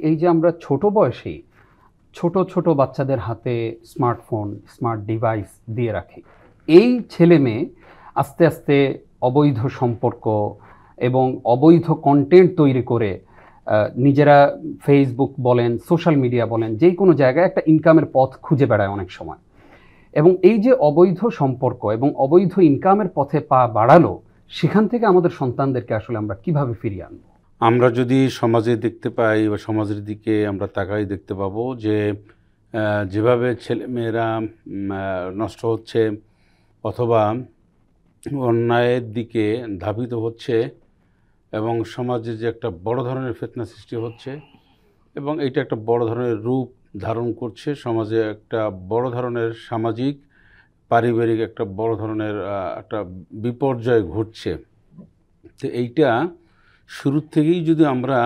এই যে আমরা ছোট বয়সেই ছোট, ছোট বাচ্চাদের হাতে স্মার্টফোন, স্মার্ট ডিভাইস দিয়ে রাখি। এই ছেলেমেয়ে আস্তে, আস্তে অবৈধ সম্পর্ক এবং অবৈধ কনটেন্ট তৈরি করে নিজেরা ফেসবুক বলেন, সোশ্যাল মিডিয়া বলেন, যেকোনো জায়গায় একটা ইনকামের পথ খুঁজে বেড়ায় অনেক সময়। এবং এই যে অবৈধ সম্পর্ক এবং অবৈধ ইনকামের পথে পা বাড়ালো, সেখান থেকে আমাদের সন্তানদেরকে আসলে আমরা কিভাবে ফিরিয়ে আনবো? আমরা যদি সমাজে দেখতে পাই বা সমাজের দিকে আমরা তাকাই দেখতে পাবো যে যেভাবে ছেলেমেয়েরা নষ্ট হচ্ছে অথবা অন্যায়ের দিকে ধাবিত হচ্ছে এবং সমাজে যে একটা বড় ধরনের ফিতনা সৃষ্টি হচ্ছে এবং এইটা একটা বড় ধরনের রূপ ধারণ করছে, সমাজে একটা বড় ধরনের সামাজিক পারিবারিক একটা বড় ধরনের একটা বিপর্যয় ঘটছে। তো এইটা শুরুর থেকেই যদি আমরা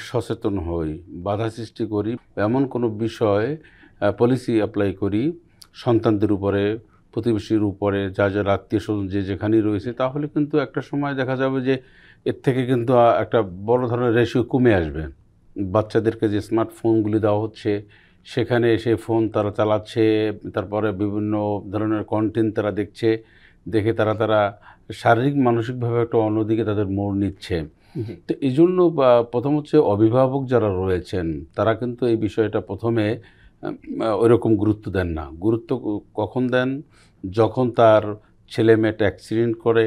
সচেতন হই, বাধা সৃষ্টি করি, এমন কোনো বিষয় পলিসি অ্যাপ্লাই করি সন্তানদের উপরে, প্রতিবেশীর উপরে, যার আত্মীয় স্বজন যে যেখানেই রয়েছে, তাহলে কিন্তু একটা সময় দেখা যাবে যে এর থেকে কিন্তু একটা বড় ধরনের রেশিও কমে আসবে। বাচ্চাদেরকে যে স্মার্টফোনগুলি দেওয়া হচ্ছে, সেখানে এসে ফোন তারা চালাচ্ছে, তারপরে বিভিন্ন ধরনের কন্টেন্ট তারা দেখছে, দেখে তারা শারীরিক মানসিকভাবে একটা অন্যদিকে তাদের মোড় নিচ্ছে। তো এই জন্য প্রথম হচ্ছে অভিভাবক যারা রয়েছেন তারা কিন্তু এই বিষয়টা প্রথমে ওইরকম গুরুত্ব দেন না। গুরুত্ব কখন দেন? যখন তার ছেলে মেয়েটা অ্যাক্সিডেন্ট করে,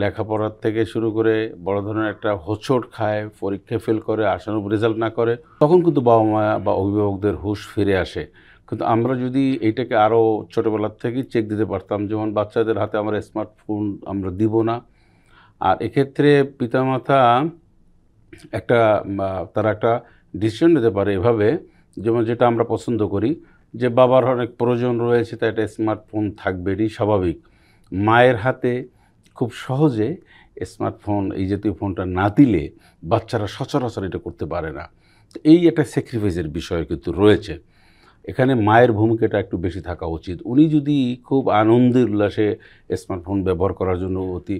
লেখাপড়ার থেকে শুরু করে বড় ধরনের একটা হোঁচট খায়, পরীক্ষায় ফেল করে, আশানুরূপ রেজাল্ট না করে, তখন কিন্তু বাবা মা বা অভিভাবকদের হুঁশ ফিরে আসে। কিন্তু আমরা যদি এইটাকে আরও ছোটোবেলার থেকেই চেক দিতে পারতাম, যেমন বাচ্চাদের হাতে আমরা স্মার্টফোন আমরা দিব না। আর এক্ষেত্রে পিতামাতা একটা তারা একটা ডিসিশন নিতে পারে এভাবে, যেমন যেটা আমরা পছন্দ করি যে বাবার অনেক প্রয়োজন রয়েছে, তাই একটা স্মার্টফোন থাকবে, এটি স্বাভাবিক। মায়ের হাতে খুব সহজে স্মার্টফোন এই জাতীয় ফোনটা না দিলে বাচ্চারা সচরাচর এটা করতে পারে না। তো এই একটা স্যাক্রিফাইসের বিষয় কিন্তু রয়েছে এখানে। মায়ের ভূমিকাটা একটু বেশি থাকা উচিত। উনি যদি খুব আনন্দের উল্লাসে স্মার্টফোন ব্যবহার করার জন্য অতি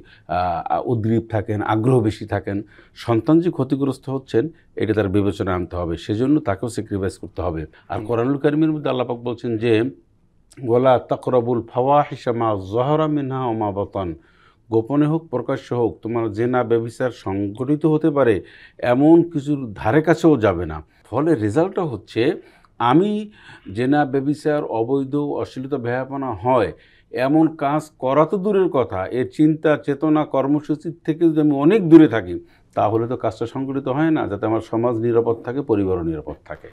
উদ্গ্রীব থাকেন, আগ্রহ বেশি থাকেন, সন্তান যে ক্ষতিগ্রস্ত হচ্ছেন এটা তার বিবেচনায় আনতে হবে, সেজন্য তাকেও স্যাক্রিফাইস করতে হবে। আর কোরআনুল কারীমের মধ্যে আল্লাহ পাক বলছেন যে ওয়ালা তাকরাবুল ফাওয়াহিশা মা যাহারা মিনহা ওয়া মা বাতান, গোপনে হোক প্রকাশ্য হোক তোমার জেনা ব্যভিচার সংঘটিত হতে পারে এমন কিছুর ধারে কাছেও যাবে না। ফলে রেজাল্টটা হচ্ছে আমি জেনা ব্যভিচার অবৈধ অশ্লীলতা বেহায়াপনা হয় এমন কাজ করা তো দূরের কথা, এর চিন্তা চেতনা কর্মসূচির থেকে যদি আমি অনেক দূরে থাকি, তাহলে তো কাজটা সংগঠিত হয় না, যাতে আমার সমাজ নিরাপদ থাকে, পরিবারও নিরাপদ থাকে।